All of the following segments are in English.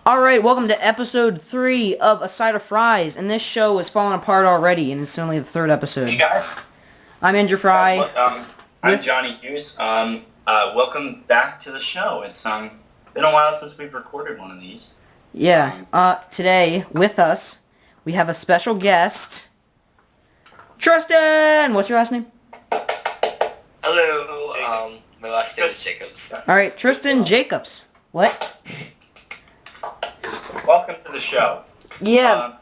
Alright, welcome to episode 3 of A Side of Frey, and this show is falling apart already, and it's only the third episode. Hey guys. I'm Andrew Fry. I'm Johnny Hughes. Welcome back to the show. It's been a while since we've recorded one of these. Yeah, today, with us, we have a special guest, Tristan! What's your last name? Hello, my last name is Jacobs. Alright, Tristan Jacobs. What? Welcome to the show. Yeah.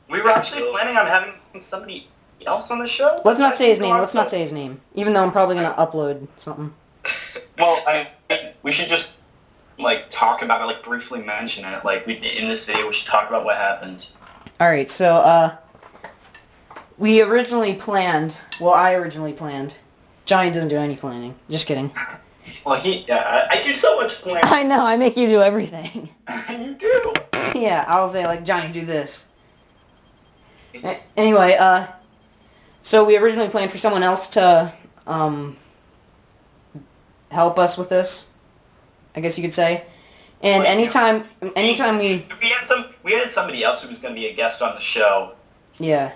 We were actually planning on having somebody else on the show. Let's not say his name, even though I'm probably going to upload something. Well, we should just, talk about it, briefly mention it. In this video, we should talk about what happened. Alright, so, I originally planned, Johnny doesn't do any planning. Just kidding. Well, I do so much planning. I know, I make you do everything. You do. Yeah, I'll say, Johnny, do this. Anyway, so we originally planned for someone else to, help us with this, I guess you could say. And anytime we... We had somebody else who was going to be a guest on the show. Yeah.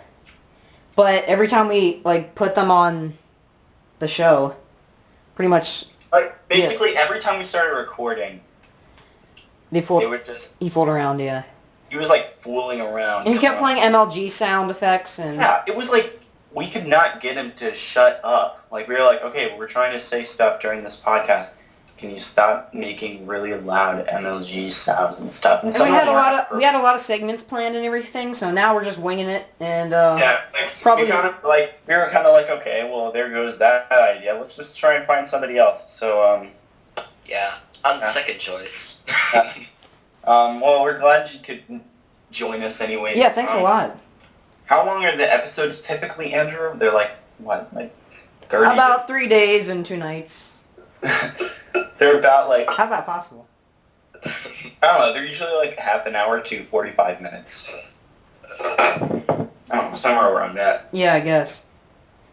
But every time we, put them on the show, pretty much... Basically, every time we started recording, he fooled around, yeah. He was, fooling around. And he kept playing MLG sound effects, and... Yeah, it was we could not get him to shut up. We were like, okay, we're trying to say stuff during this podcast. Can you stop making really loud MLG sounds and stuff? And we had a lot of segments planned and everything, so now we're just winging it, and, probably... we were kind of like, okay, well, there goes that idea. Let's just try and find somebody else. So, yeah, I'm second choice. Well, we're glad you could join us anyways. Yeah, thanks a lot. How long are the episodes typically, Andrew? They're 30? About 3 days and 2 nights. They're about How's that possible? I don't know, they're usually half an hour to 45 minutes. I don't know, somewhere around that. Yeah, I guess.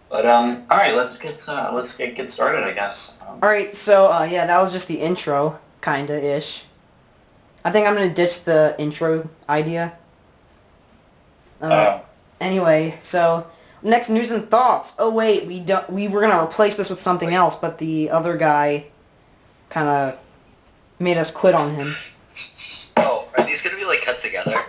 But, alright, let's get started, I guess. Alright, so, yeah, that was just the intro, kinda-ish. I think I'm gonna ditch the intro idea. Anyway, so next news and thoughts. Oh wait, we were gonna replace this with something else, but the other guy kind of made us quit on him. Oh, are these gonna be cut together,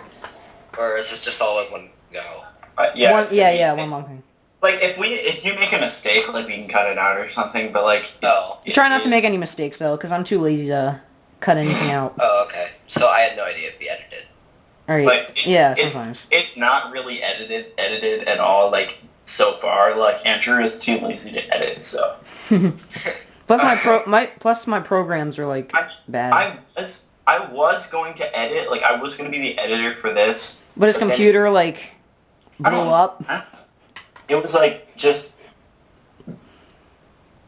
or is this just all in one go? One long thing. If you make a mistake, we can cut it out or something. But try not to make any mistakes though, because I'm too lazy to cut anything out. Oh, okay. So I had no idea it'd be edited. Alright, yeah, sometimes. It's not really edited at all, so far. Andrew is too lazy to edit, so. Plus my programs are, bad. I was going to edit, I was going to be the editor for this. But his computer, blew up. It was, just...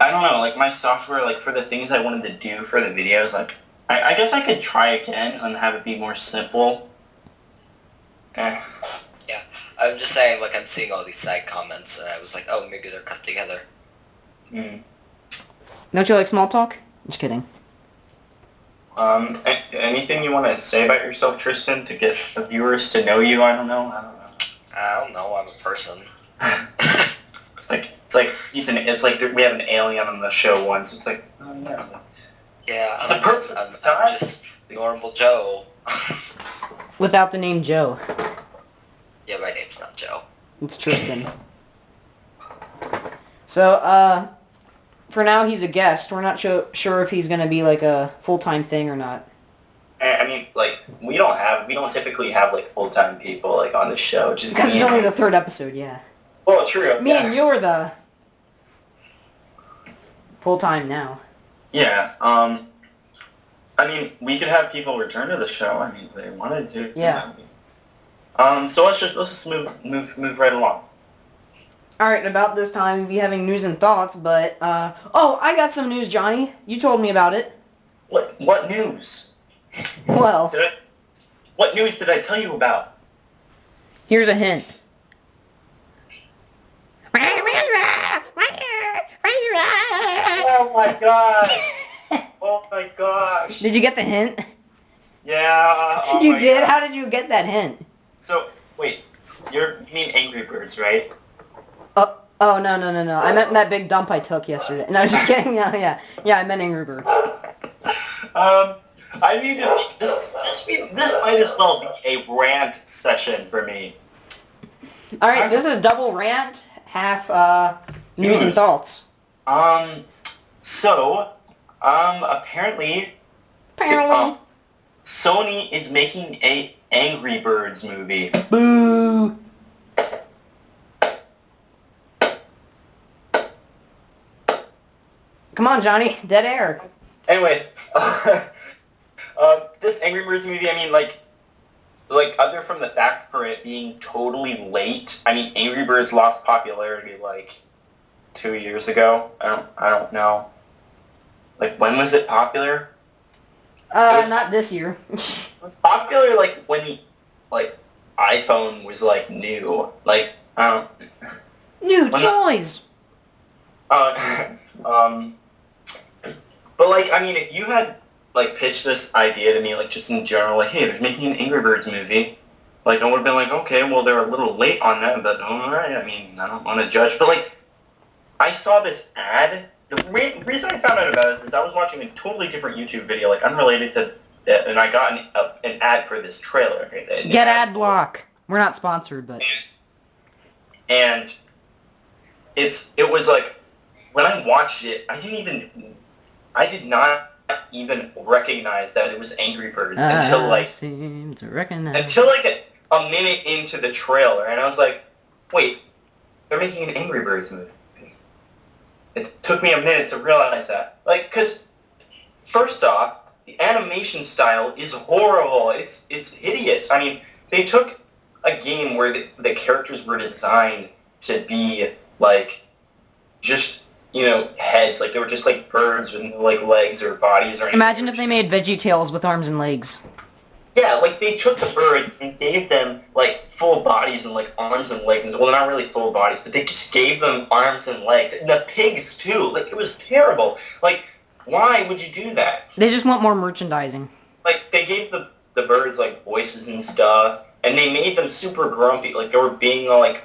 I don't know, my software, for the things I wanted to do for the videos, I guess I could try again and have it be more simple. Yeah, I'm just saying, I'm seeing all these side comments, and I was like, oh, maybe they're cut together. Mm. Don't you like small talk? Just kidding. Anything you want to say about yourself, Tristan, to get the viewers to know you? I don't know, I'm a person. It's like we have an alien on the show once. It's like, oh no. Yeah, it's a person. I'm just normal Joe. Without the name Joe. Yeah, my name's not Joe. It's Tristan. So, for now he's a guest. We're not sure if he's gonna be a full-time thing or not. I mean, we don't typically have full-time people on the show. Just because it's only the third episode, yeah. Well, true. Me and you're the full-time now. Yeah. I mean, we could have people return to the show. I mean, if they wanted to. Yeah. So let's just move right along. All right. About this time, we'll be having news and thoughts, but I got some news, Johnny. You told me about it. What news? Well. What news did I tell you about? Here's a hint. Oh my god! Oh my gosh! Did you get the hint? Yeah. Oh You my did? God. How did you get that hint? So wait, you mean Angry Birds, right? Oh no. I meant that big dump I took yesterday. No, just kidding. Yeah. I meant Angry Birds. I need to. This might as well be a rant session for me. All right, this is double rant, half news and News. thoughts. Apparently, Sony is making a Angry Birds movie. Boo. Come on, Johnny. Dead air. Anyways, this Angry Birds movie, I mean, like other from the fact for it being totally late, I mean, Angry Birds lost popularity like 2 years ago. I don't know. Like, when was it popular? Not this year. It was popular like when iPhone was like new. Like, New When toys. But like, I mean, if you had like pitched this idea to me, like just in general, like, hey, they're making an Angry Birds movie, like I would have been like, okay, well they're a little late on that, but all right. I mean, I don't want to judge, but like, I saw this ad. The reason I found out about this is I was watching a totally different YouTube video, like unrelated to, and I got an ad for this trailer. Get ad block. We're not sponsored, but and it was like when I watched it, I did not even recognize that it was Angry Birds until like seem to recognize. a minute into the trailer, and I was like, wait, they're making an Angry Birds movie. It took me a minute to realize that, like, because first off, the animation style is horrible. It's hideous. I mean, they took a game where the characters were designed to be like just, you know, heads, like they were just like birds with no like legs or bodies or anything. Imagine if they made VeggieTales with arms and legs. Yeah, like they took the bird and gave them like full bodies and like arms and legs, and well, they're not really full bodies, but they just gave them arms and legs, and the pigs too. Like, it was terrible. Like, why would you do that? They just want more merchandising. Like, they gave the birds like voices and stuff, and they made them super grumpy. Like, they were being like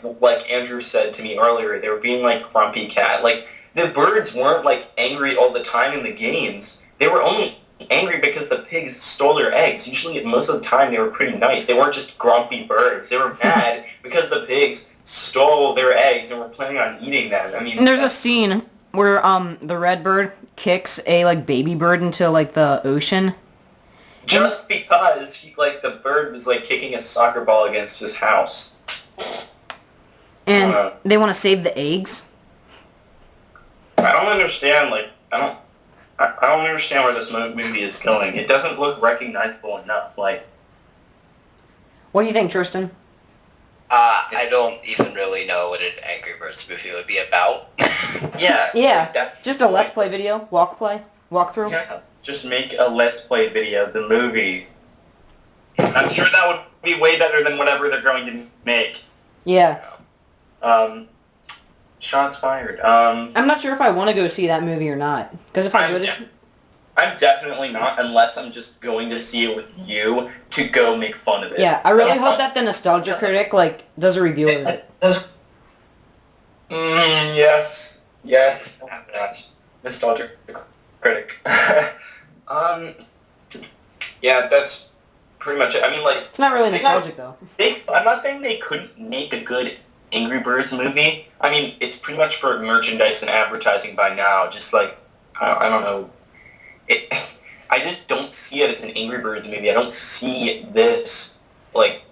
Andrew said to me earlier, they were being like grumpy cat. Like, the birds weren't like angry all the time in the games. They were only angry because the pigs stole their eggs. Usually, most of the time, they were pretty nice. They weren't just grumpy birds. They were mad because the pigs stole their eggs and were planning on eating them. I mean, And there's a scene where the red bird kicks a like baby bird into like the ocean. just because the bird was like kicking a soccer ball against his house. And they want to save the eggs. I don't understand. Like, I don't understand where this movie is going. It doesn't look recognizable enough. Like, What do you think, Tristan? I don't even really know what an Angry Birds movie would be about. yeah. Yeah, like, that's just a let's play video, walkthrough. Yeah, just make a let's play video of the movie. I'm sure that would be way better than whatever they're going to make. Yeah. Shots fired. I'm not sure if I want to go see that movie or not. Because if I go to... I'm definitely not, unless I'm just going to see it with you to go make fun of it. Yeah, I really hope that the Nostalgia Critic, like, does a review of it. Yes. Yes. Nostalgia Critic. Yeah, that's pretty much it. I mean, like... It's not really nostalgic, though. I'm not saying they couldn't make a good Angry Birds movie. I mean, it's pretty much for merchandise and advertising by now. Just, like, I don't know. I just don't see it as an Angry Birds movie. I don't see this, like,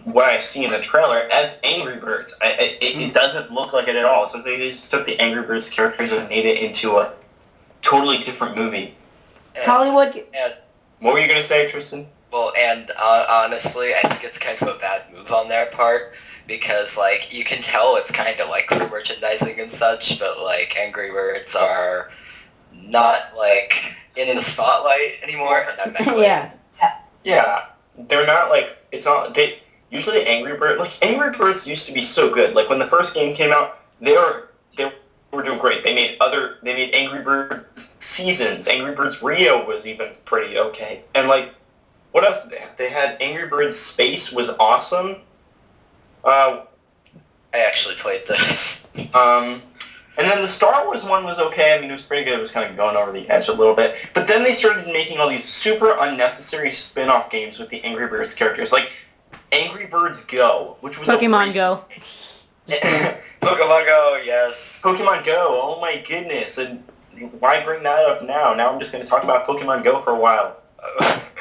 what I see in the trailer as Angry Birds. It doesn't look like it at all. So they just took the Angry Birds characters and made it into a totally different movie. Hollywood... What were you going to say, Tristan? Well, and honestly, I think it's kind of a bad move on their part, because, like, you can tell it's kind of, like, for merchandising and such, but, like, Angry Birds are not, like, in the spotlight anymore. Yeah. Yeah. They're not, like, it's not, usually Angry Birds used to be so good. Like, when the first game came out, they were doing great. They made Angry Birds Seasons. Angry Birds Rio was even pretty okay. And, like, What else did they have? They had Angry Birds Space was awesome. I actually played this. And then the Star Wars one was okay. I mean, it was pretty good. It was kind of going over the edge a little bit. But then they started making all these super unnecessary spin-off games with the Angry Birds characters. Like Angry Birds Go, which was Pokemon Go. Pokemon Go, yes. Pokemon Go, oh my goodness. And why bring that up now? Now I'm just going to talk about Pokemon Go for a while.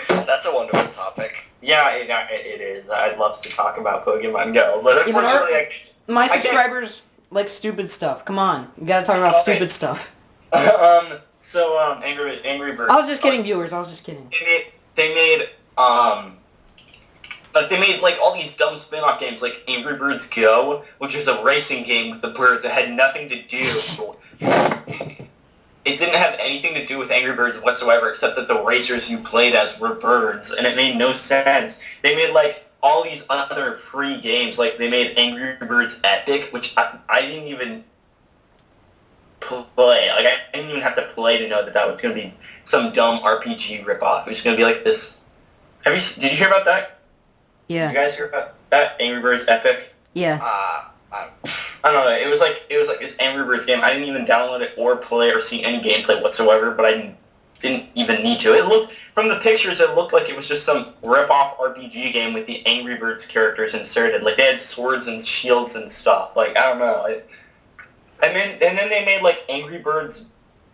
That's a wonderful topic. Yeah, it is. I'd love to talk about Pokemon Go. But unfortunately, my subscribers like stupid stuff. Come on. You gotta talk about stupid stuff. Angry Birds. I was just kidding, viewers. I was just kidding. They made like all these dumb spin-off games like Angry Birds Go, which is a racing game with the birds. It had nothing to do. It didn't have anything to do with Angry Birds whatsoever, except that the racers you played as were birds, and it made no sense. They made like all these other free games, like they made Angry Birds Epic, which I didn't even play. Like I didn't even have to play to know that was going to be some dumb RPG ripoff. It was going to be like this. Did you hear about that? Yeah. You guys hear about that Angry Birds Epic? Yeah. I don't know. It was like this Angry Birds game. I didn't even download it or play or see any gameplay whatsoever, but I didn't even need to. It looked, from the pictures, it looked like it was just some rip-off RPG game with the Angry Birds characters inserted. Like, they had swords and shields and stuff. Like, I don't know. And then they made, like, Angry Birds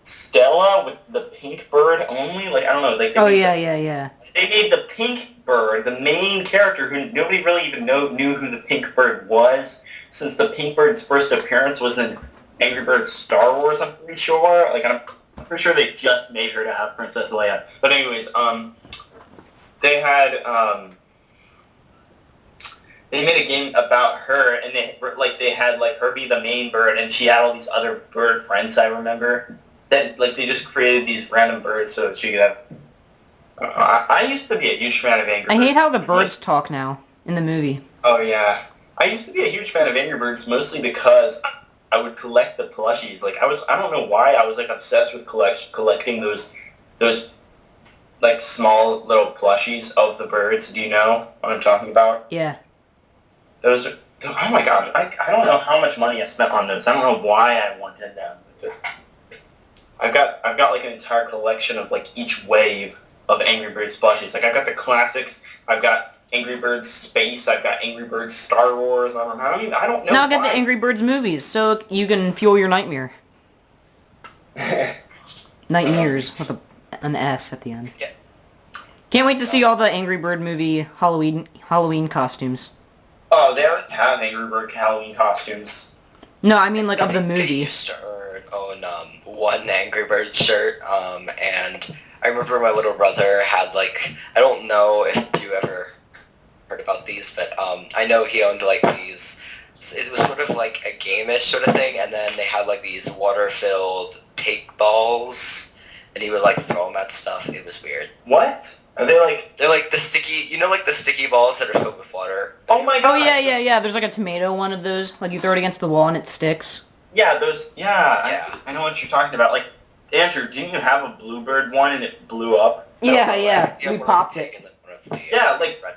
Stella with the pink bird only. Like, I don't know. Like, yeah. They made the pink bird, the main character, who nobody really even knew who the pink bird was, since the pink bird's first appearance was in Angry Birds Star Wars, I'm pretty sure. Like, I'm pretty sure they just made her to have Princess Leia. But anyways, they had, they made a game about her, and they had her be the main bird, and she had all these other bird friends, I remember. That, they just created these random birds so that she could have... I used to be a huge fan of Angry Birds. I hate how the birds talk now in the movie. Oh, yeah. I used to be a huge fan of Angry Birds mostly because I would collect the plushies. I don't know why I was obsessed with collecting those small little plushies of the birds. Do you know what I'm talking about? Yeah. Those are, oh my gosh, I don't know how much money I spent on those. I don't know why I wanted them. I've got an entire collection of each wave of Angry Birds plushies. I've got the classics. I've got Angry Birds Space. I've got Angry Birds Star Wars. I don't know. Now I got the Angry Birds movies, so you can fuel your nightmare. Nightmares with an S at the end. Yeah. Can't wait to see all the Angry Bird movie Halloween costumes. Oh, they already have Angry Bird Halloween costumes. No, I mean of the movie. I used to own one Angry Birds shirt, and I remember my little brother had I don't know if you ever heard about these, but I know he owned these. It was sort of like a game-ish sort of thing, and then they had these water-filled pig balls, and he would throw them at stuff. It was weird. What? Are they They're the sticky, the sticky balls that are filled with water. Oh my god! Oh yeah. There's a tomato one of those. You throw it against the wall and it sticks. Yeah, those. Yeah. I know what you're talking about. Andrew, didn't you have a bluebird one and it blew up? Yeah. We popped it.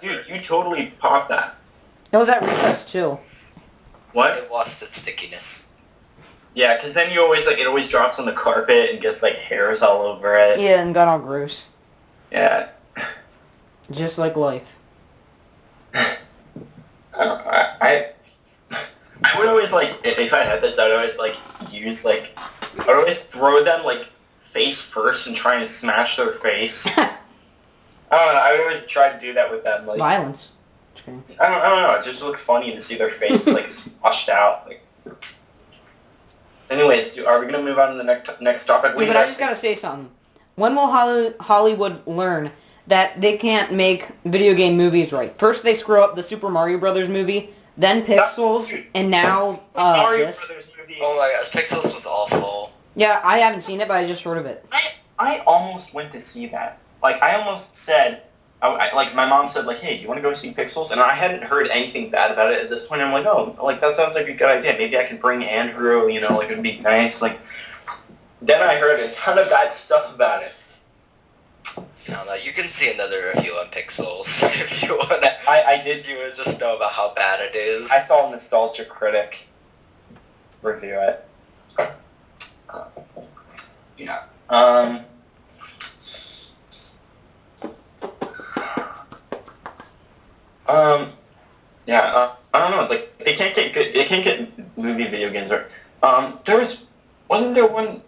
Dude, you totally popped that. It was at recess too. What? It lost its stickiness. Yeah, because then you always it always drops on the carpet and gets hairs all over it. Yeah, and got all gross. Yeah. Just like life. I would always if I had this, I would always use I would always throw them face first and try and smash their face. I don't know. I would always try to do that with them. Violence. I don't know. It just looked funny to see their faces squashed out. Anyways, are we gonna move on to the next topic? Yeah, but I just gotta say something. When will Hollywood learn that they can't make video game movies right? First they screw up the Super Mario Brothers movie, then Pixels, and now Mario this. Brothers movie. Oh my gosh, Pixels was awful. Yeah, I haven't seen it, but I just heard of it. I almost went to see that. I almost said, my mom said, hey, do you want to go see Pixels? And I hadn't heard anything bad about it at this point. I'm that sounds like a good idea. Maybe I can bring Andrew, it'd be nice. Then I heard a ton of bad stuff about it. I don't know. You can see another review on Pixels if you wanna. I did. You would just know about how bad it is. I saw a Nostalgia Critic review it. Yeah. Yeah. I don't know. Like they can't get good. They can't get movie video games. Or wasn't there one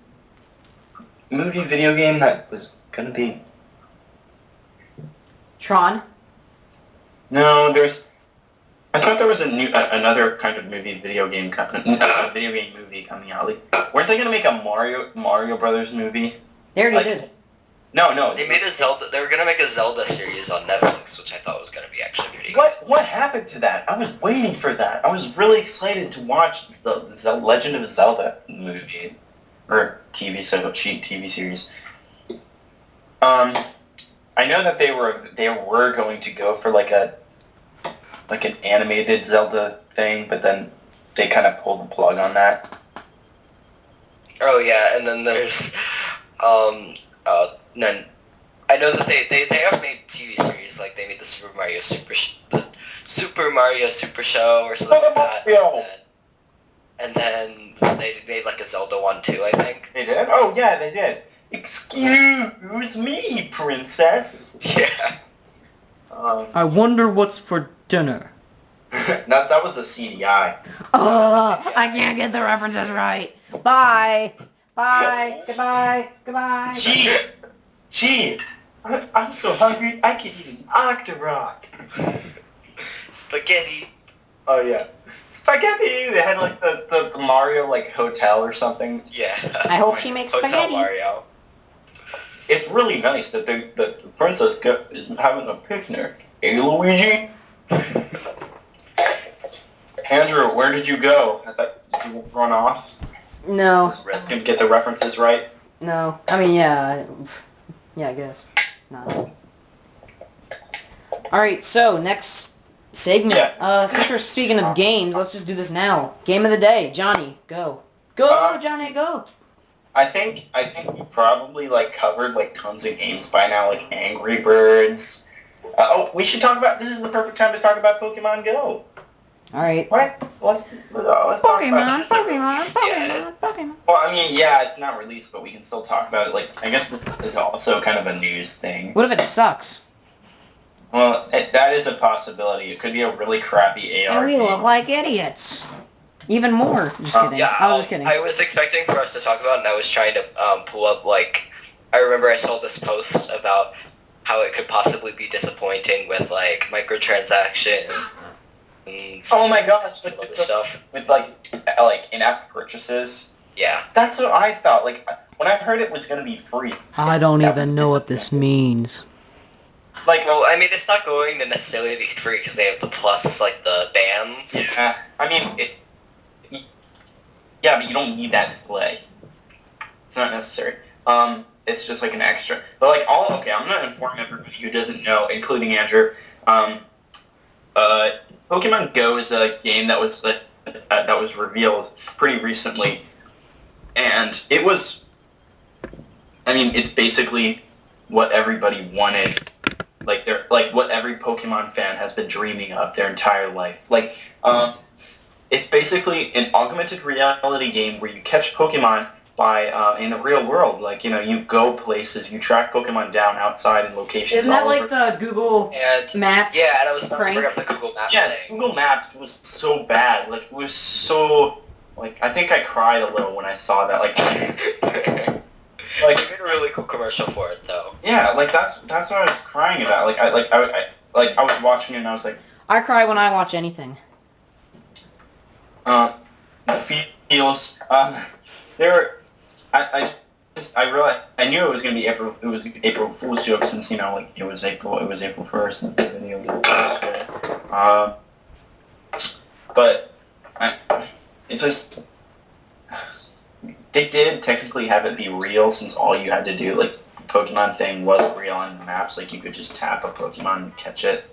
movie video game that was gonna be? Tron. No, I thought there was another kind of video game movie coming out. Like, weren't they gonna make a Mario Brothers movie? They already did. No. They made a Zelda. They were gonna make a Zelda series on Netflix, which I thought was gonna be actually pretty good. What happened to that? I was waiting for that. I was really excited to watch the Legend of Zelda movie or TV series. I know that they were going to go for like an animated Zelda thing, but then they kind of pulled the plug on that. Oh yeah, and then there's then I know that they have made TV series, like they made the Super Mario Super Show or something like that. And then they made like a Zelda one too, I think. They did? Oh yeah, they did. Excuse me, princess. Yeah. I wonder what's for dinner. that was the CDI. Oh, I can't get the references right. Bye. Bye. Goodbye. Goodbye. Gee, I'm so hungry. I could eat an Octorok. Spaghetti. Oh yeah, spaghetti. They had like the Mario like hotel or something. Yeah. I hope she makes Hotel spaghetti. Mario. It's really nice that the princess is having a picnic. Hey, Luigi. Andrew, where did you go? Did you run off? No. Didn't get the references right? No. I mean, yeah. Yeah, I guess. No. Alright, so, next segment. Yeah. Since we're speaking of games, let's just do this now. Game of the day. Johnny, go. Go, Johnny, go! I think we probably like covered like tons of games by now, like Angry Birds. We should talk about. This is the perfect time to talk about Pokemon Go. Alright. What? Let's talk about it. Pokemon. Well, I mean, yeah, it's not released, but we can still talk about it. Like, I guess this is also kind of a news thing. What if it sucks? Well, that is a possibility. It could be a really crappy AR And we game. look like idiots. Even more. Just kidding. Yeah, I was just kidding. I was expecting for us to talk about it, and I was trying to pull up, like, I remember I saw this post about how it could possibly be disappointing with, like, microtransactions and Oh my gosh, some other stuff. with like in-app purchases. Yeah. That's what I thought. Like, when I heard it was going to be free. I don't that even was know what this means. Like, Well, I mean, it's not going to necessarily be free because they have the plus, like, the bands. yeah, I mean, yeah, but you don't need that to play. It's not necessary. It's just like an extra. But like okay, I'm gonna inform everybody who doesn't know, including Andrew. Pokemon Go is a game that was revealed pretty recently, and it was. I mean, it's basically what everybody wanted. Like what every Pokemon fan has been dreaming of their entire life. Like, it's basically an augmented reality game where you catch Pokemon by in the real world. Like, you go places, you track Pokemon down outside in locations. Isn't that all like over. the Google And Maps? yeah, and I was about to prank? bring up the Google Maps Yeah, thing. Google Maps was so bad. Like, it was so. Like, I think I cried a little when I saw that. Like, They made a really cool commercial for it, though. yeah, like that's what I was crying about. Like, I was watching it and I was like, I cry when I watch anything. the feels. There. I realized I knew it was gonna be April. It was April Fool's joke since like it was April 1st and the video was this way. But it's just they did technically have it be real since all you had to do, like, the Pokemon thing was real on the maps. Like, you could just tap a Pokemon and catch it.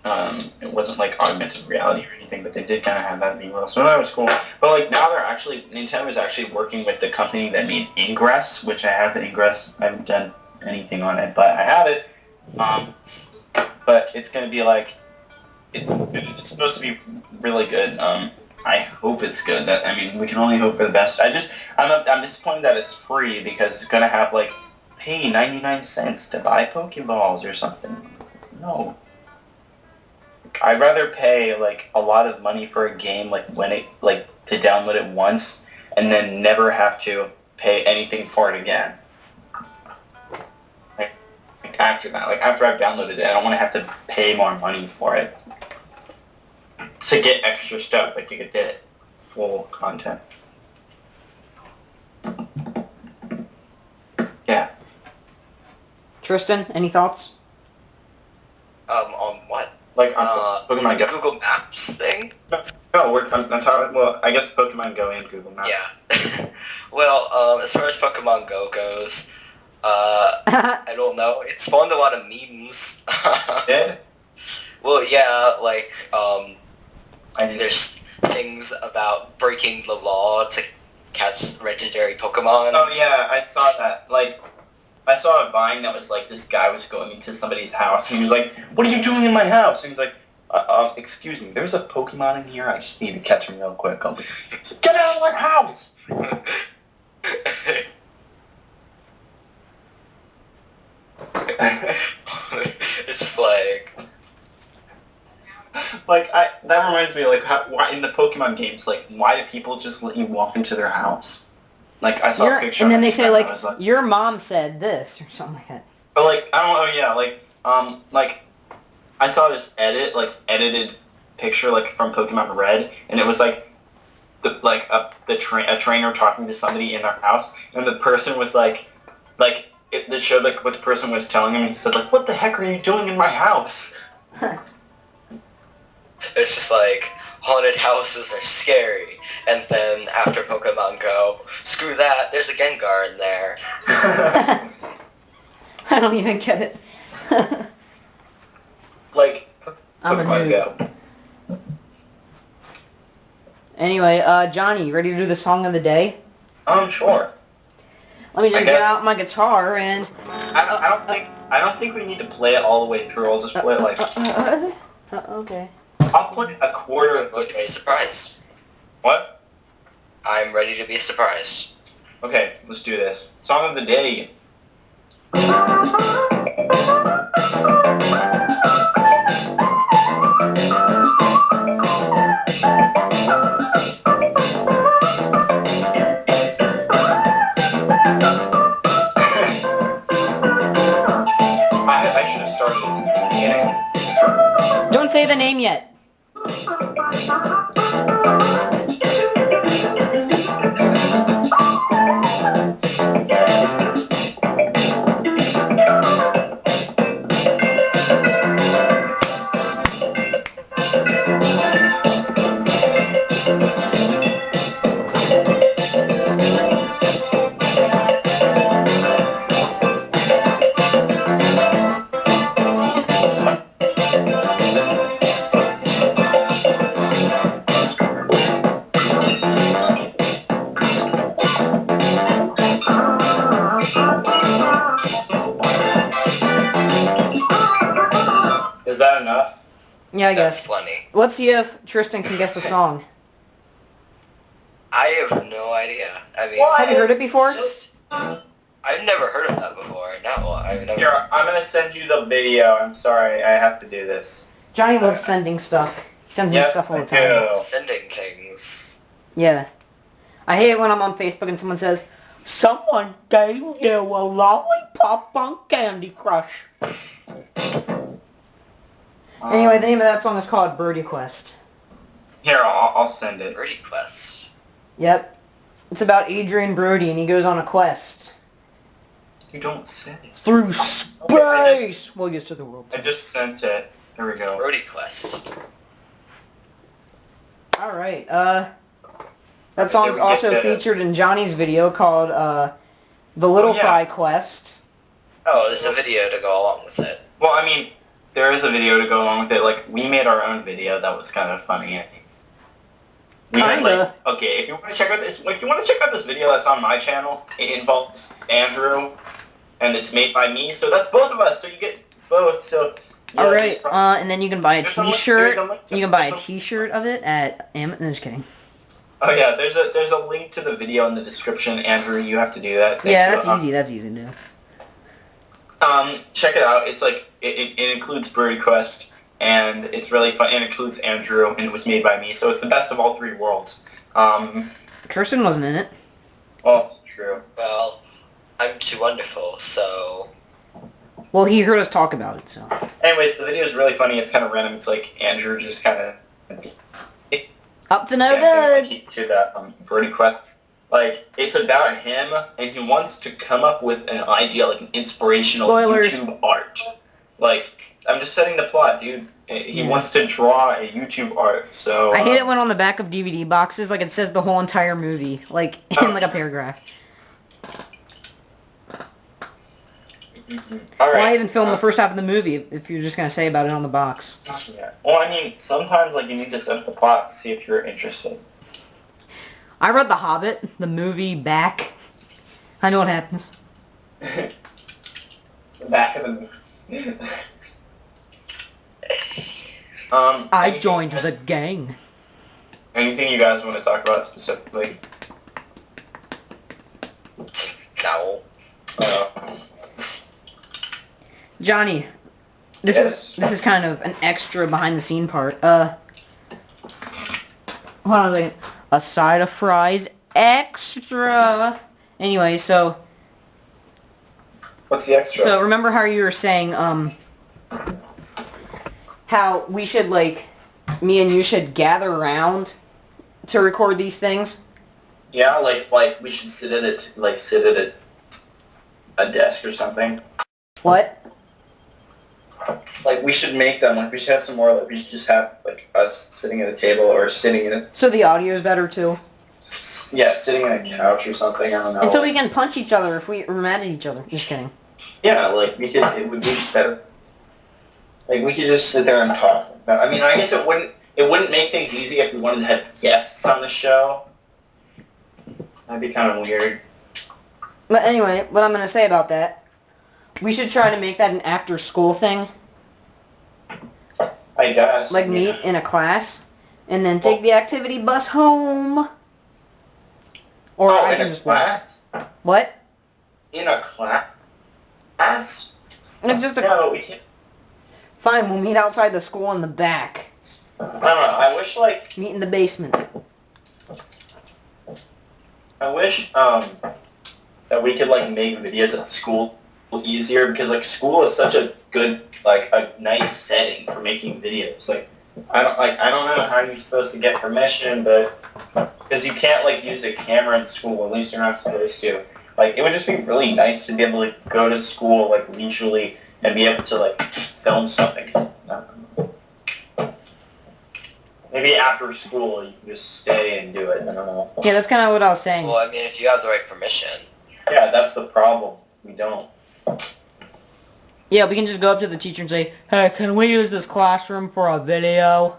It wasn't like augmented reality or anything, but they did kind of have that being real. So that was cool. But like now Nintendo is actually working with the company that made Ingress, which I have the Ingress. I haven't done anything on it, but I have it. But it's gonna be like it's supposed to be really good. I hope it's good. I mean, we can only hope for the best. I'm disappointed that it's free because it's gonna have like pay 99 cents to buy Pokeballs or something. No. I'd rather pay like a lot of money for a game like to download it once and then never have to pay anything for it again. Like after that, like after I've downloaded it, I don't want to have to pay more money for it to get extra stuff, like to get the full content. Yeah. Tristan, any thoughts? On what? Like on Pokemon Go. Google Maps thing? No, I'm talking, well, I guess Pokemon Go and Google Maps. Yeah. Well, as far as Pokemon Go goes, I don't know. It spawned a lot of memes. Did? Well, yeah, like, there's things about breaking the law to catch legendary Pokemon. Oh yeah, I saw that. Like, I saw a Vine that was like, this guy was going into somebody's house, and he was like, "What are you doing in my house?" And he was like, excuse me, there's a Pokemon in here, I just need to catch him real quick. I'll be, get out of my house! It's just like... Like, that reminds me, like, why in the Pokemon games, like, why do people just let you walk into their house? Like, I saw a picture. And then they say, like, like, your mom said this, or something like that. But, like, I don't know, yeah, like, I saw this edited picture, like, from Pokemon Red, and it was, like, a trainer talking to somebody in their house, and the person was, like, it showed, like, what the person was telling him, and he said, like, what the heck are you doing in my house? It's just like, haunted houses are scary, and then after Pokemon Go, screw that, there's a Gengar in there. I don't even get it. Like, I'm a Pokemon noob. Go. Anyway, Johnny, you ready to do the song of the day? Sure. Let me just get out my guitar and... I don't think we need to play it all the way through. I'll just play it like... okay. I'll play a quarter of I'm ready the to be surprised. What? I'm ready to be surprised. Okay, let's do this. Song of the day. I should have started in the beginning. Don't say the name yet. Is that enough? Yeah, I That's guess. plenty. Let's see if Tristan can guess the song. I have no idea. I mean, What? Have you heard it before? I've never heard of that before. No, I've never. Here, I'm gonna send you the video. I'm sorry, I have to do this. Johnny loves sending stuff. He sends me Yes, stuff all the I time. do. Sending things. Yeah. I hate it when I'm on Facebook and someone says, "Someone gave you a lollipop on Candy Crush." Anyway, the name of that song is called Birdie Quest. Here, I'll send it. Birdie Quest. Yep. It's about Adrian Brody and he goes on a quest. You don't say. Through Okay, space! Well, yes, to the world. I just sent it. Here we go. Birdie Quest. Alright, that song's also featured in Johnny's video called, The Little Oh, yeah. Fry Quest. Oh, there's a video to go along with it. Well, I mean, there is a video to go along with it. Like, we made our own video that was kind of funny. We had, like, okay, if you want to check out this video that's on my channel, it involves Andrew, and it's made by me. So that's both of us. So you get both. So. All right, and then you can buy a T-shirt. You can buy a T-shirt of it at Amazon. No, just kidding. Oh yeah, there's a link to the video in the description. Andrew, you have to do that. Yeah, that's easy. That's easy to do. Check it out. It's like it includes Birdie Quest, and it's really fun. And it includes Andrew, and it was made by me, so it's the best of all three worlds. Tristan wasn't in it. Well, true. Well, I'm too wonderful, so. Well, he heard us talk about it, so. Anyways, the video is really funny. It's kind of random. It's like Andrew just kind of up to no good. To that Birdie Quest. Like, it's about him, and he wants to come up with an idea, like an inspirational YouTube art. Like, I'm just setting the plot, dude. He wants to draw a YouTube art, so... I hate it when on the back of DVD boxes, like, it says the whole entire movie, like, in, like, a paragraph. Why even film the first half of the movie if you're just going to say about it on the box? Yeah. Well, I mean, sometimes, like, you need to set up the plot to see if you're interested. I read The Hobbit, the movie, back. I know what happens. The back of the movie. I joined the gang. Anything you guys want to talk about specifically? No. Johnny, this is kind of an extra behind the scene part. Hold on a second. A side of fries extra. Anyway, so what's the extra? So remember how you were saying how we should, like, me and you should gather around to record these things? Yeah, like we should sit at a desk or something. What? Like, we should make them, like, we should have some more, like, we should just have, like, us sitting at a table or sitting in a... So the audio's better, too? Yeah, sitting on a couch or something, I don't know. And so we can punch each other if we're mad at each other. Just kidding. Yeah, like, it would be better. Like, we could just sit there and talk. I mean, I guess it wouldn't make things easy if we wanted to have guests on the show. That'd be kind of weird. But anyway, what I'm going to say about that, we should try to make that an after-school thing. I guess. Like, meet in a class, and then take the activity bus home. Or I can just class? walk. What? In a class? No, just a... No, we can't. Fine, we'll meet outside the school in the back. I don't know, I wish, like... Meet in the basement. I wish, that we could, like, make videos at school easier, because, like, school is such a good, like, a nice setting for making videos. Like, I don't know how you're supposed to get permission, but because you can't, like, use a camera in school, at least you're not supposed to. Like, it would just be really nice to be able to go to school, like, leisurely and be able to, like, film something. Maybe after school you can just stay and do it. I don't know. Yeah, that's kind of what I was saying. Well, I mean, if you have the right permission. Yeah, that's the problem. We don't. Yeah, we can just go up to the teacher and say, hey, can we use this classroom for a video?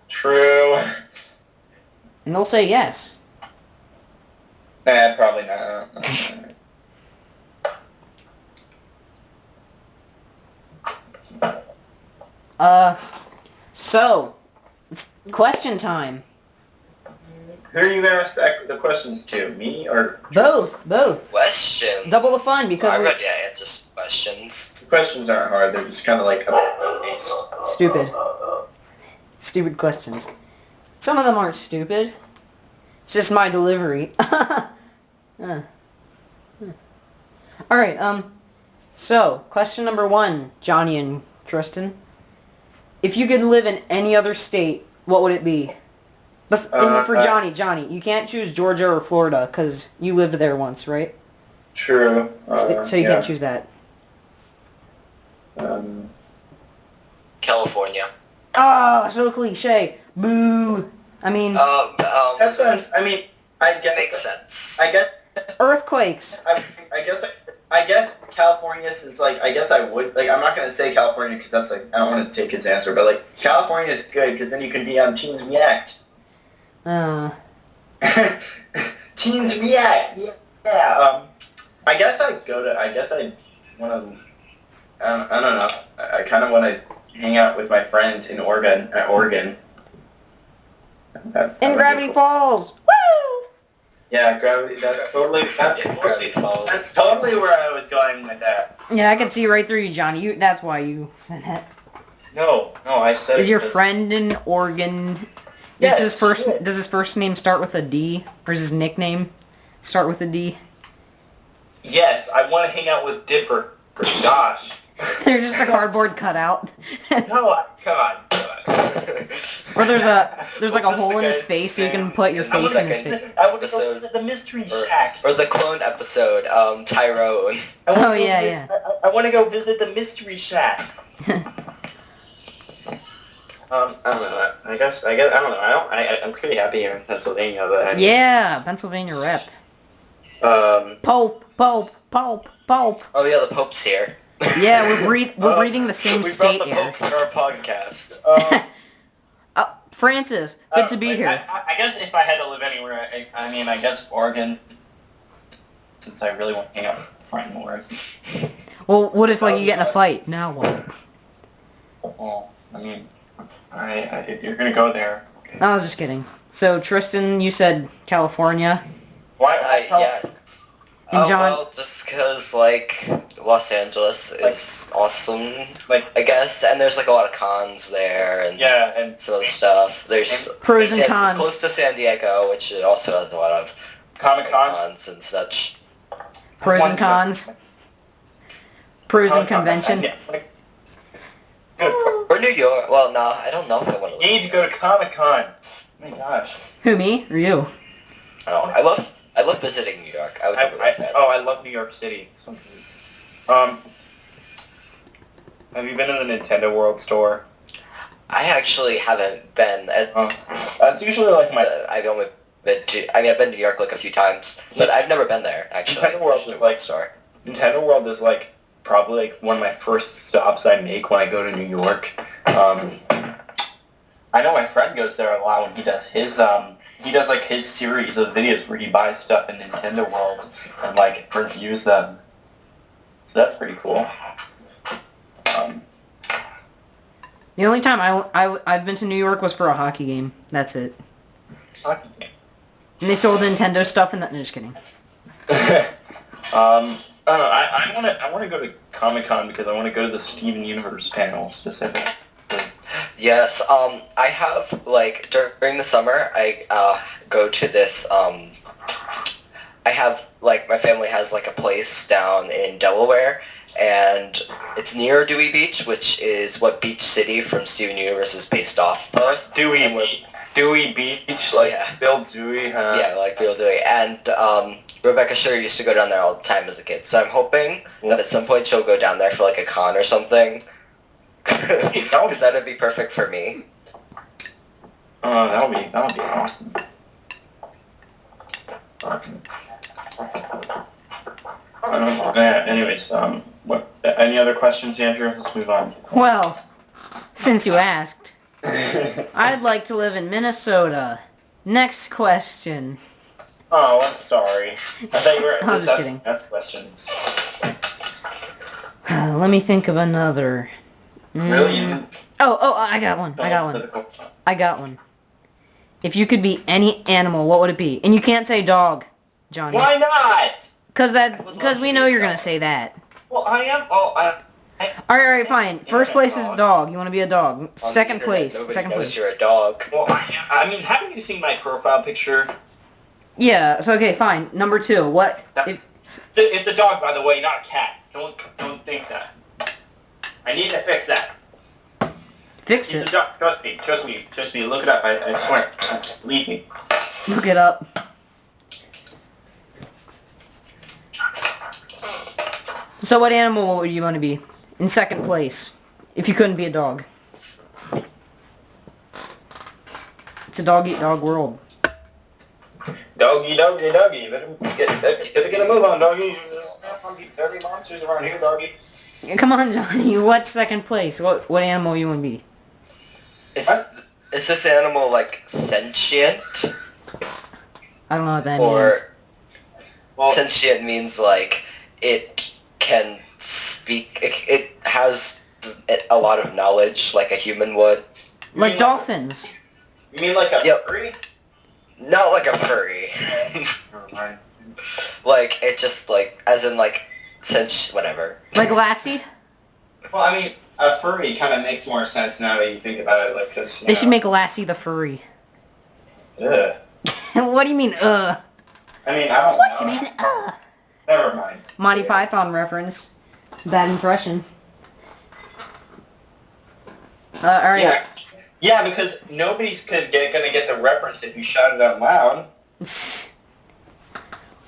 True. And they'll say yes. Nah, probably not. So, it's question time. Who are you going to ask the questions to? Me or... Both. Questions? Double the fun, because I'm ready to answer some questions. The questions aren't hard, they're just kind of like... Stupid questions. Some of them aren't stupid. It's just my delivery. Alright, so, question number 1, Johnny and Tristan. If you could live in any other state, what would it be? For Johnny, you can't choose Georgia or Florida, because you lived there once, right? True. So you can't choose that. California. Ah, so cliche. Boo. I mean... that sounds... I mean, I guess... Makes sense. I get... Earthquakes. I guess I guess California is like, I guess I would, like, I'm not going to say California because that's like, I don't want to take his answer, but like, California is good because then you can be on Teens React. Teens React, yeah. I guess I want to, I don't know, I kind of want to hang out with my friend in Oregon. In Gravity Falls! Woo! Yeah, Gravity, that's totally where I was going with that. Yeah, I can see right through you, Johnny. That's why you said that. No, I said Is your friend in Oregon... Yes, Does his first name start with a D? Or is his nickname start with a D? Yes, I want to hang out with Dipper. Gosh. There's just a cardboard cutout. No, come on. Or there's like a hole in his face so you can put your face in his face. I want to go visit the Mystery Shack. Or the clone episode, Tyrone. Yeah. I want to go visit the Mystery Shack. I don't know. I don't know. I'm pretty happy here in Pennsylvania, but Yeah, Pennsylvania rep. Pope. Oh yeah, the Pope's here. Yeah, we're breathing the same state We air. brought the Pope for our podcast. Francis, good to be here. I guess if I had to live anywhere, I guess Oregon, since I really want to hang out with my friend more. Well, what if like you get in a fight? Now what? Well, you're gonna go there. I was just kidding. So Tristan, you said California. Why? Yeah. And John, well, just because, like, Los Angeles is awesome, like, I guess, and there's, like, a lot of cons there, and some other stuff. There's pros and cons. It's close to San Diego, which also has a lot of cons and such. Pros and cons. Pros and convention. Or New York. Well, no, I don't know if I want to. You need to go to Comic-Con. Oh my gosh. Who, me or you? I love visiting New York. I love New York City. Have you been in the Nintendo World store? I actually haven't been. That's usually like my. I've only been to. I've been to New York like a few times, but I've never been there actually. Nintendo World is like Nintendo World is like probably like one of my first stops I make when I go to New York. I know my friend goes there a lot when he does his like his series of videos where he buys stuff in Nintendo World and like reviews them. So that's pretty cool. The only time I've been to New York was for a hockey game. That's it. Hockey game. And they sold Nintendo stuff and that. No, just kidding. I don't know. I want to go to Comic-Con because I want to go to the Steven Universe panel specifically. Yes, I have, like, during the summer, I go to this, I have, like, my family has, like, a place down in Delaware, and it's near Dewey Beach, which is what Beach City from Steven Universe is based off of. Dewey Beach, like Bill Dewey, huh? Yeah, like Bill Dewey, and, Rebecca Sugar used to go down there all the time as a kid, so I'm hoping that at some point she'll go down there for, like, a con or something. Because that'd be perfect for me. Oh, that'll be awesome. Anyways, what? Any other questions, Andrew? Let's move on. Well, since you asked, I'd like to live in Minnesota. Next question. Oh, I'm sorry. I thought you were. I was just kidding. That's questions. Let me think of another. Really? Oh, I got one. If you could be any animal, what would it be? And you can't say dog, Johnny. Why not? Because we know you're going to say that. Well, I am. Alright, fine. First place is dog. You want to be a dog. Second place. Nobody knows you're a dog. Well, I mean, haven't you seen my profile picture? Yeah, so okay, fine. Number 2. What? It's a dog, by the way, not a cat. Don't think that. I need to fix that. Fix it? Trust me. Look it up. I swear. Believe me. Look it up. So what animal would you want to be in second place if you couldn't be a dog? It's a dog-eat-dog world. Doggy. Better get a move on, doggy. There be monsters around here, doggy. Come on, Johnny. What's second place? What animal you want to be? Is this animal like sentient? I don't know what that Or means. Well, sentient means like it can speak. It has a lot of knowledge, like a human would. Like dolphins. You mean like a Yep. furry? Not like a furry. Never mind. Like it just like as in like whatever. Like Lassie? Well, I mean, a furry kind of makes more sense now that you think about it, like, because, They should make Lassie the furry. Ugh. What do you mean, I mean, I don't know. You mean, Never mind. Monty Python reference. Bad impression. Alright. Yeah. Yeah, because nobody's gonna get the reference if you shout it out loud.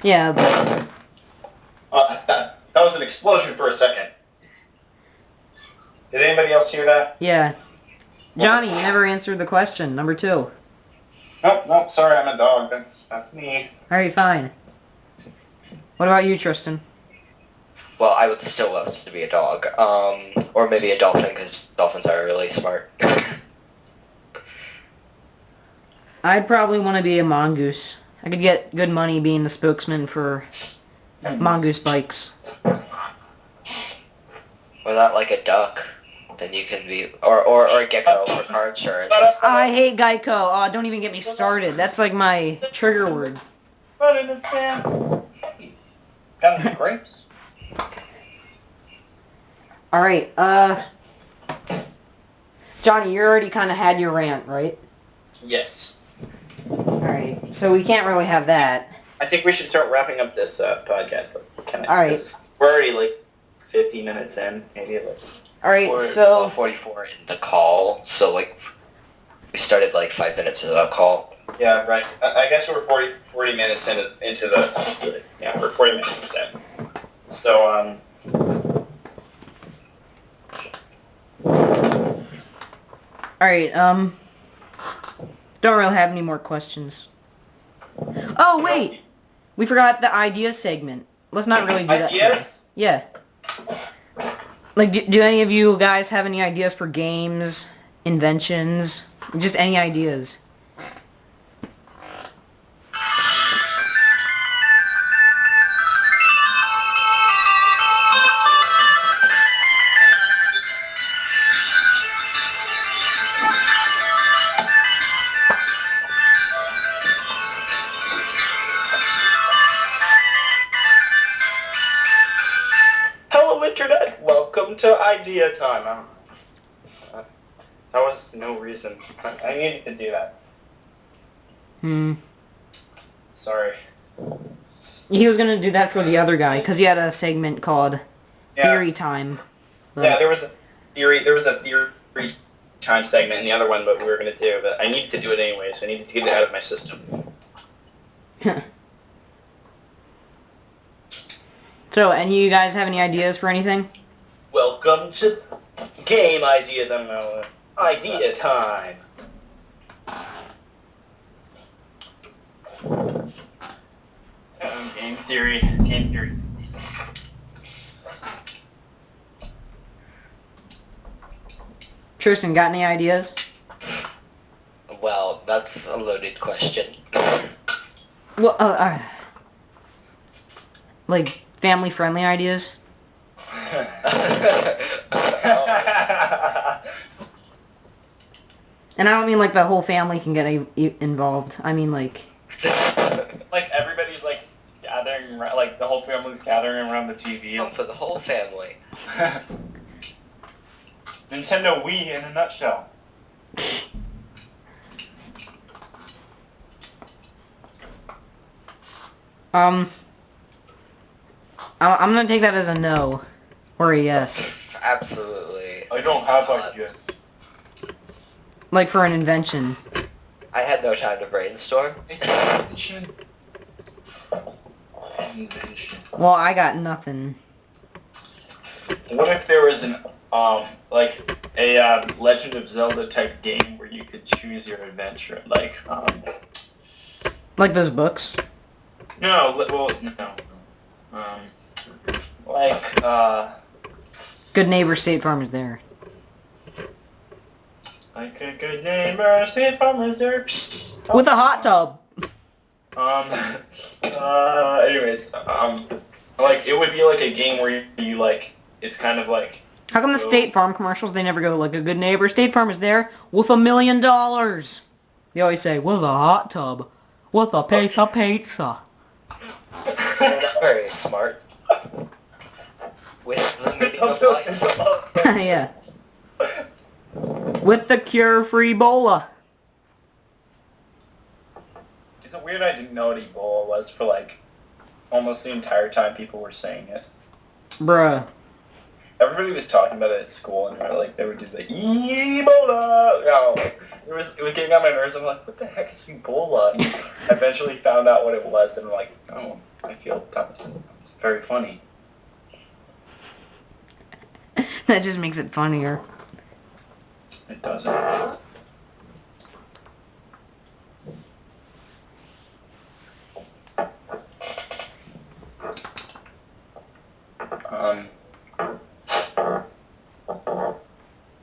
Yeah, but... That was an explosion for a second. Did anybody else hear that? Yeah. Johnny, you never answered the question. Number 2. Nope, sorry, I'm a dog. That's me. Alright, fine. What about you, Tristan? Well, I would still love to be a dog, or maybe a dolphin because dolphins are really smart. I'd probably want to be a mongoose. I could get good money being the spokesman for mongoose bikes. Or not like a duck. Then you can be, or a gecko for car insurance. I hate Geico. Oh, don't even get me started. That's like my trigger word. But in this man. Got any grapes? Alright, Johnny, you already kind of had your rant, right? Yes. Alright, so we can't really have that. I think we should start wrapping up this podcast. Alright. We're already like 50 minutes in, maybe like. Alright, We're so... 44 in the call, so like we started like 5 minutes into the call. Yeah, right. I guess we're 40 minutes into the. Yeah, we're 40 minutes in. So Alright, don't really have any more questions. Oh, wait! We forgot the idea segment. Let's not really do that today. Ideas? Yeah. Like, do any of you guys have any ideas for games, inventions, just any ideas? Hello, Internet. Welcome to Idea Time. That was no reason. I needed to do that. Sorry. He was gonna do that for the other guy, because he had a segment called Theory Time. But Yeah, there was a theory time segment in the other one, but we were gonna do. But I needed to do it anyway, so I needed to get it out of my system. So, any of you guys have any ideas for anything? Welcome to Game Ideas. I don't know. Idea Time. Game theory. Game theories. Tristan, got any ideas? Well, that's a loaded question. Well, like family-friendly ideas? And I don't mean like the whole family can get involved. I mean like... Like everybody's like gathering, like the whole family's gathering around the TV. For the whole family. Nintendo Wii in a nutshell. I'm gonna take that as a no. Or a yes. Absolutely. I don't have ideas. Like for an invention. I had no time to brainstorm. Invention. Well, I got nothing. What if there was an like a Legend of Zelda type game where you could choose your adventure, like Like those books? no, well no, like, Good Neighbor, State Farm is there. like a good neighbor, State Farm is there. With a hot tub. Anyways, like, it would be like a game where you like, it's kind of like... How come the State Farm commercials, they never go like a good neighbor, State Farm is there with $1 million? They always say, with a hot tub, with a piece of pizza. You're not very smart. With the meaning of life. Yeah. With the cure for Ebola. Is it weird I didn't know what Ebola was for, like, almost the entire time people were saying it? Bruh. Everybody was talking about it at school, and they were just like, Ebola! No, it was getting on my nerves. I'm like, what the heck is Ebola? And I eventually found out what it was, and I'm like, oh, I feel that was very funny. That just makes it funnier. It doesn't.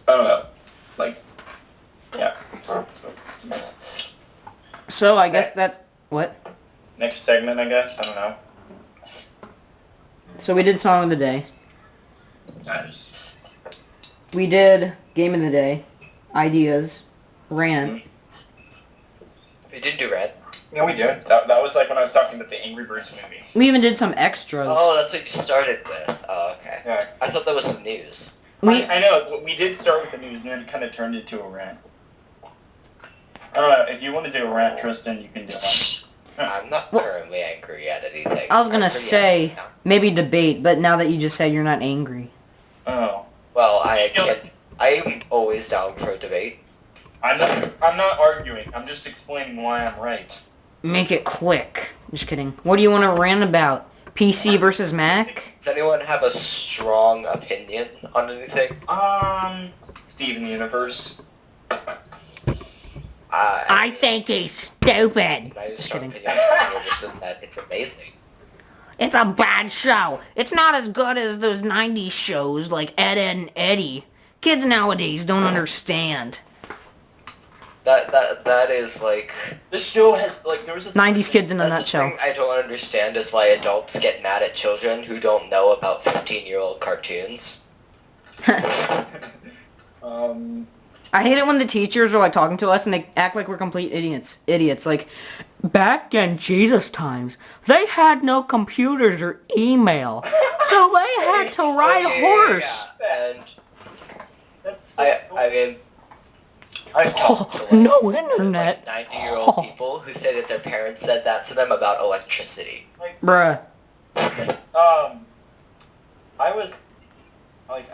I don't know. Like, yeah. So I guess that... What? Next segment, I guess. I don't know. So we did Song of the Day. Nice. We did Game of the Day. Ideas. Rant. We did do Red. Yeah, we did. That was like when I was talking about the Angry Birds movie. We even did some extras. Oh, that's what you started with. Oh, okay. Yeah. I thought that was some news. I know. We did start with the news, and then it kind of turned into a rant. I don't know. If you want to do a rant, Tristan, you can do one. I'm not currently angry at anything. I was gonna I'm pretty say, angry now. maybe debate, but now that you just said you're not angry. Oh. Well, I am always down for a debate. I'm not arguing. I'm just explaining why I'm right. Make it quick. Just kidding. What do you want to rant about? PC versus Mac? Does anyone have a strong opinion on anything? Steven Universe. I think he's stupid. My Just strong kidding. opinion on the universe is that it's amazing. It's a bad show. It's not as good as those 90s shows like Ed, Edd and Eddie. Kids nowadays don't understand. That is like... This show has, like, there was this... 90s kids in a That's nutshell. the thing I don't understand is why adults get mad at children who don't know about 15-year-old cartoons. I hate it when the teachers are like talking to us and they act like we're complete idiots. Like, back in Jesus times, they had no computers or email, so they had to ride a horse. Yeah. And That's... I mean, I've talked to, like, No internet. 90-year-old people who say that their parents said that to them about electricity. Bruh. I was... Like,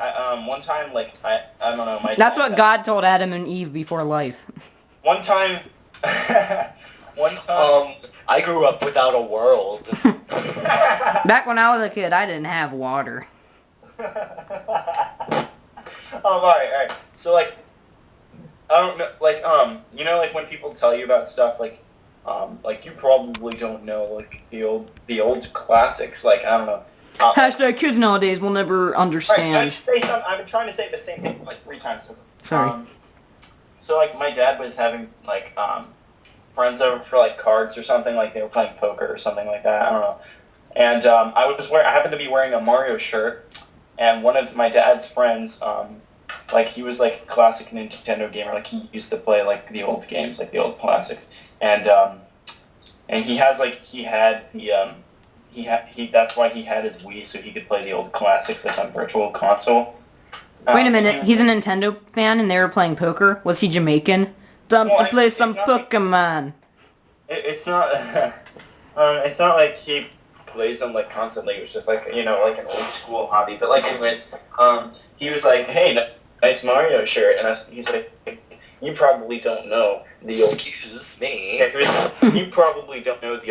one time, like, I don't know, my... That's what God told Adam and Eve before life. One time... I grew up without a world. Back when I was a kid, I didn't have water. Alright. So, like, I don't know, like, you know, like, when people tell you about stuff, like, you probably don't know, like, the old classics, like, I don't know. Hashtag kids nowadays will never understand. Right, I've been trying to say the same thing, like, 3 times. Sorry. So, like, my dad was having, like, friends over for, like, cards or something, like, they were playing poker or something like that, I don't know. And, I happened to be wearing a Mario shirt, and one of my dad's friends, like, he was, like, a classic Nintendo gamer, like, he used to play, like, the old games, like, the old classics, and he has, like, that's why he had his Wii, so he could play the old classics, like, on Virtual Console. Wait a minute, he's a Nintendo fan and they were playing poker? Was he Jamaican? Time to play some Pokemon. It's not, it's not like he plays them, like, constantly. It was just, like, you know, like an old school hobby. But, like, anyways, he was like, hey, nice Mario shirt. And he's like, you probably don't know the old... Excuse me. You probably don't know the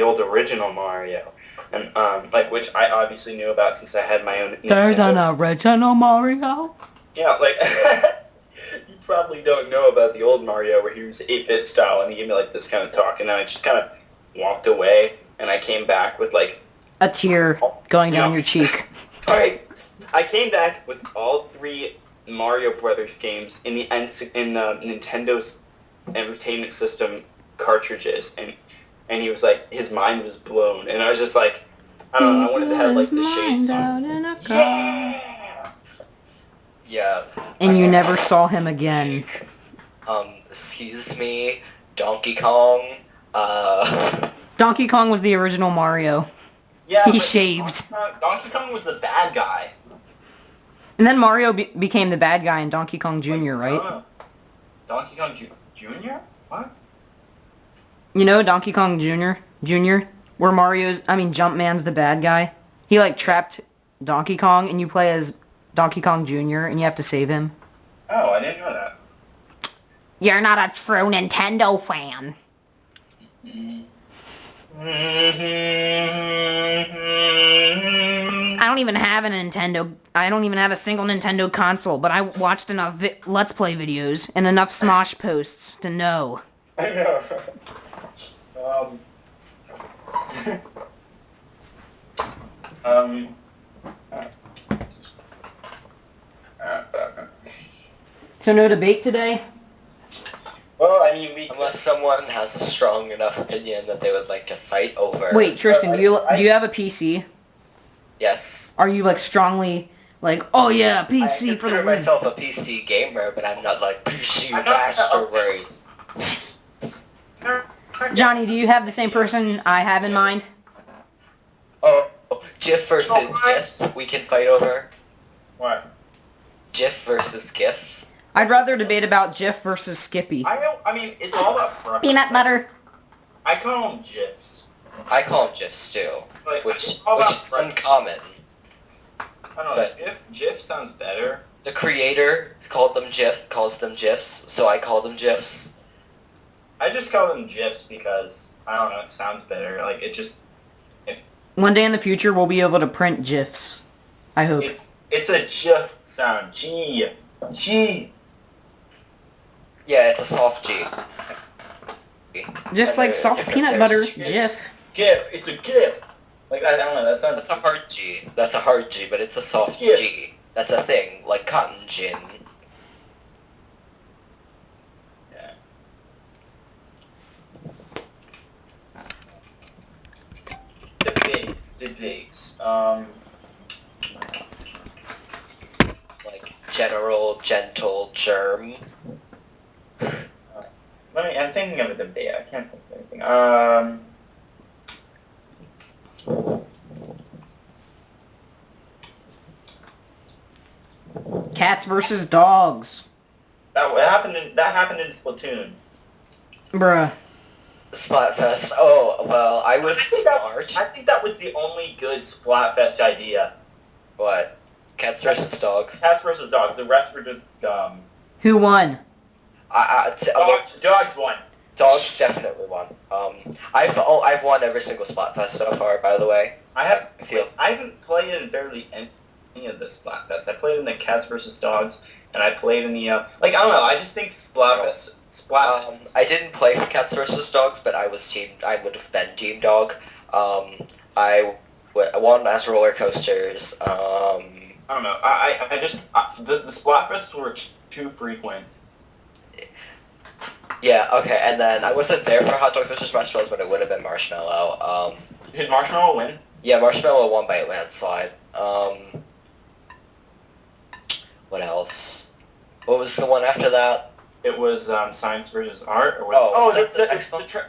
old original Mario. And, like, which I obviously knew about since I had my own Nintendo. There's an original Mario? Yeah, like... You probably don't know about the old Mario where he was 8-bit style, and he gave me, like, this kind of talk, and then I just kind of walked away, and I came back with, like, A tear going down No. your cheek. Alright, I came back with all 3 Mario Brothers games in the Nintendo's Entertainment System cartridges, and he was like, his mind was blown, and I was just like, I don't know, I wanted to have like the shades on. Yeah! Yeah. And you never saw him again. Excuse me, Donkey Kong. Donkey Kong was the original Mario. Yeah, He but shaved. Donkey Kong was the bad guy. And then Mario became the bad guy in Donkey Kong Jr., I don't right? know. Donkey Kong Jr.? What? You know Donkey Kong Jr.? Where Jumpman's the bad guy. He like trapped Donkey Kong and you play as Donkey Kong Jr. and you have to save him. Oh, I didn't know that. You're not a true Nintendo fan. I don't even have a Nintendo. I don't even have a single Nintendo console, but I watched enough Let's Play videos and enough Smosh posts to know. I know. So no debate today? Well, I mean, Unless someone has a strong enough opinion that they would like to fight over. Wait, Tristan, do you have a PC? Yes. Are you like strongly like, oh yeah, I PC for the consider win? myself a PC gamer, but I'm not like PC I'm not- master race. Johnny, do you have the same person I have in mind? Oh, GIF versus GIF. We can fight over. What? GIF versus GIF. I'd rather debate about Jif versus Skippy. I mean, it's all about preference. Peanut butter. I call them GIFs. I call them GIFs too, Like, which it's all about is preference. uncommon. I don't know, But- GIF sounds better. The creator calls them GIFs, so I call them GIFs. I just call them GIFs because, I don't know, it sounds better. Like, it just, One day in the future, we'll be able to print GIFs. I hope. it's a J sound. G. Yeah, it's a soft G. Just like soft peanut butter, Jif. GIF. It's a GIF. Like, I don't know, that sounds... That's a hard G. That's a hard G, but it's a soft Yeah. G. That's a thing, like cotton gin. Yeah. Debates. Like general, gentle, germ. I'm thinking of a debate. I can't think of anything. Cats versus dogs. That happened in Splatoon. Bruh. Splatfest. Oh, well, I was I think that was the only good Splatfest idea. What? Cats versus dogs? Cats versus dogs. The rest were just dumb. Who won? Dogs won. Dogs definitely won. I've won every single Splatfest so far, by the way. I haven't played in barely any of the Splatfest. I played in the Cats versus Dogs, and I played in the I don't know. I just think Splatfest. I didn't play for Cats versus Dogs, but I would have been Team Dog. I won as roller coasters. I don't know. The Splatfests were too frequent. Yeah, okay, and then I wasn't there for Hot Dogs vs. Marshmallows, but it would have been Marshmallow. Did Marshmallow win? Yeah, Marshmallow won by a landslide. What else? What was the one after that? It was Science versus Art. Or was the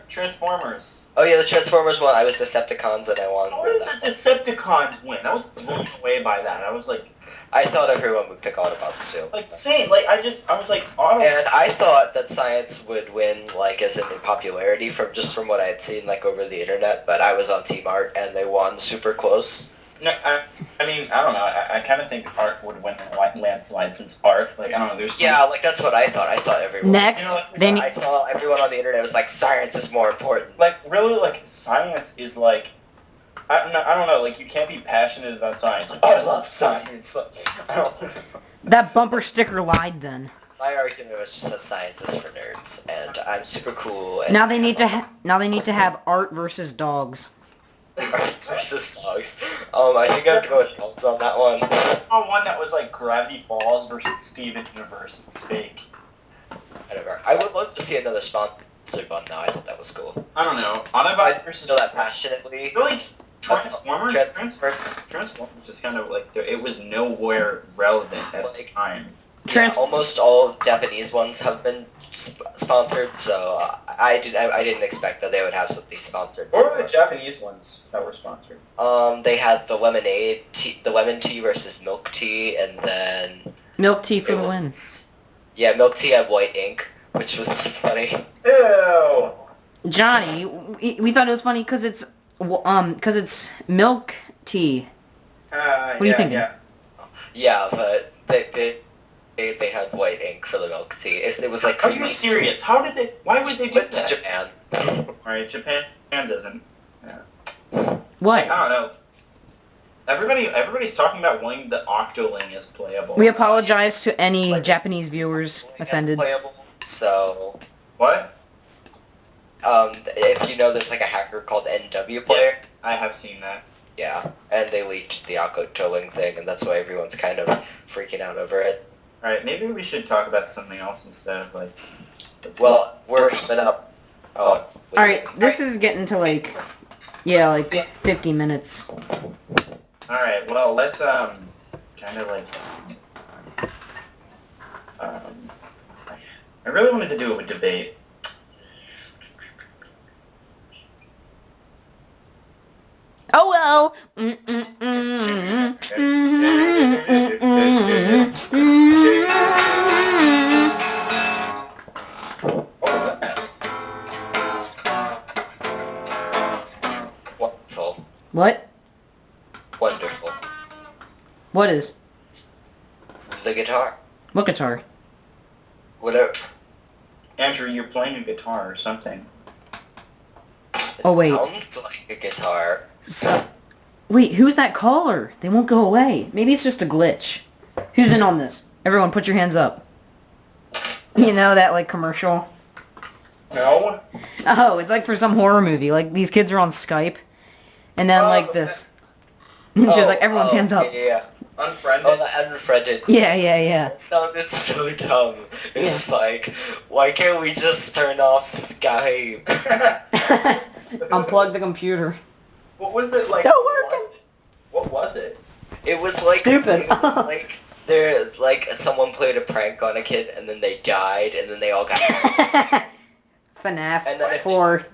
Transformers. Oh yeah, the Transformers one. I was Decepticons and I won. How did the Decepticons win? I was blown away by that. I was like... I thought everyone would pick Autobots too. Like, same. Like, I was like, Autobots... And I thought that Science would win, like, as in popularity from what I had seen, like, over the internet, but I was on Team Art and they won super close. No, I mean, I don't know. I kind of think Art would win a landslide since Art, like, I don't know, there's... Yeah, like, that's what I thought. I thought everyone... Next, then... I saw everyone on the internet was like, Science is more important. Like, really, like, science is, like... I don't know, like, you can't be passionate about science. Like, oh, I love science. Like, I don't... That bumper sticker lied then. My argument was just that science is for nerds, and I'm super cool. And Now they need to have art versus dogs. Arts versus dogs. I think I have to go with dogs on that one. I saw one that was like Gravity Falls versus Steven Universe. It's fake. Whatever. I would love to see another sponsored one now. I thought that was cool. I don't know. Autobots versus Feel that passionately. really Transformers. Transformers just kind of like it was nowhere relevant at the time. Yeah, almost all of Japanese ones have been sponsored, so I didn't expect that they would have something sponsored. What were the Japanese ones that were sponsored? They had the lemonade tea, the lemon tea versus milk tea, and then Milk tea for the wins. Yeah, milk tea had white ink, which was funny. Ew. Johnny, we thought it was funny because it's milk tea. What are you thinking? Yeah, but they had white ink for the milk tea. It was like. Are you serious? How did they? Why would they do that? It's Japan. Right, Japan doesn't. What? I don't know. Everybody's talking about wanting the Octoling as playable. We apologize to any Japanese viewers offended. Playable, so. What? If you know, there's like a hacker called NW Player. I have seen that. Yeah, and they leaked the Octoling thing, and that's why everyone's kind of freaking out over it. Alright, maybe we should talk about something else instead of like... Well, we're coming up. Oh. Alright, this is getting to like 50 minutes. Alright, well, let's, kind of like... I really wanted to do a debate. Oh well! What was that? Wonderful. What? Wonderful. What is? The guitar. What guitar? Whatever. Andrew, you're playing a guitar or something. Oh wait. Sounds like a guitar. Wait, who's that caller? They won't go away. Maybe it's just a glitch. Who's in on this? Everyone put your hands up. You know that like commercial? No? Oh, it's like for some horror movie. Like these kids are on Skype. And then like this. And she was like, everyone's hands up. Yeah. Unfriended? Oh, the unfriended. Yeah. It sounded so dumb. It's just like, why can't we just turn off Skype? Unplug the computer. What was it like? Still working. What was it? It was like Stupid. It was like someone played a prank on a kid and then they died and then they all got FNAF and then 4. if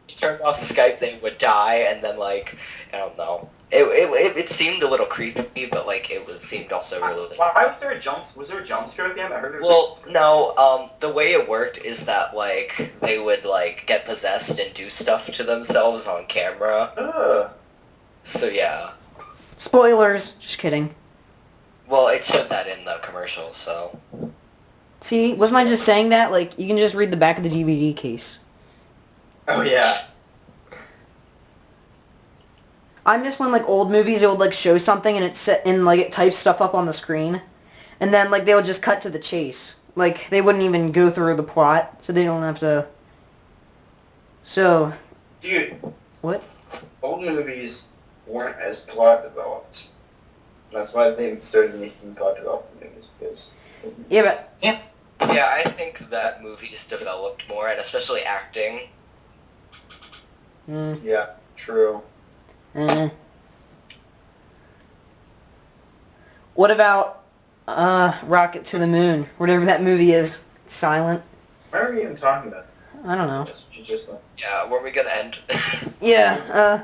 you turned off Skype they would die and then like I don't know. It seemed a little creepy, but like seemed also really. Why was there a jump? Was there a jump scare at the end? I heard there was. Well, no. The way it worked is that like they would like get possessed and do stuff to themselves on camera. Ugh. So yeah. Spoilers. Just kidding. Well, it showed that in the commercial, so. See, wasn't I just saying that? Like, you can just read the back of the DVD case. Oh yeah. I miss when, like, old movies, it would, like, show something and it types stuff up on the screen. And then, like, they would just cut to the chase. Like, they wouldn't even go through the plot, so they don't have to... So... Dude. What? Old movies weren't as plot developed. That's why they started making plot developed movies, because... Yeah, but... Yeah, I think that movies developed more, and especially acting. Yeah, true. What about Rocket to the Moon? Whatever that movie is. It's silent. Why are we even talking about it? I don't know. Just like... Yeah, were we gonna end? Yeah,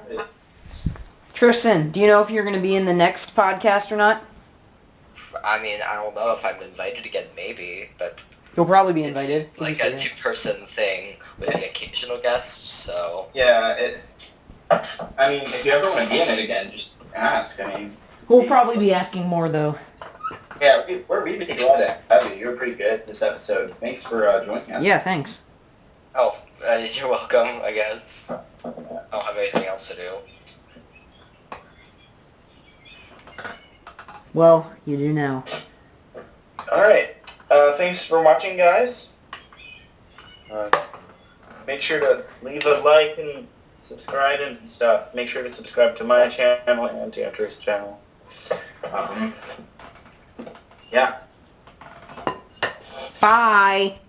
Tristan, do you know if you're going to be in the next podcast or not? I mean, I don't know if I'm invited again, maybe, but... You'll probably be invited. It's like a two-person thing with an occasional guest, so... Yeah, I mean, if you ever want to be in it again, just ask. I mean... We'll probably be asking more, though. Yeah, we'd be glad to have you. You were pretty good this episode. Thanks for joining us. Yeah, thanks. Oh, you're welcome, I guess. I don't have anything else to do. Well, you do now. Alright. Thanks for watching, guys. Make sure to leave a like and subscribe and stuff. Make sure to subscribe to my channel and to Andrew's channel. Yeah. Bye.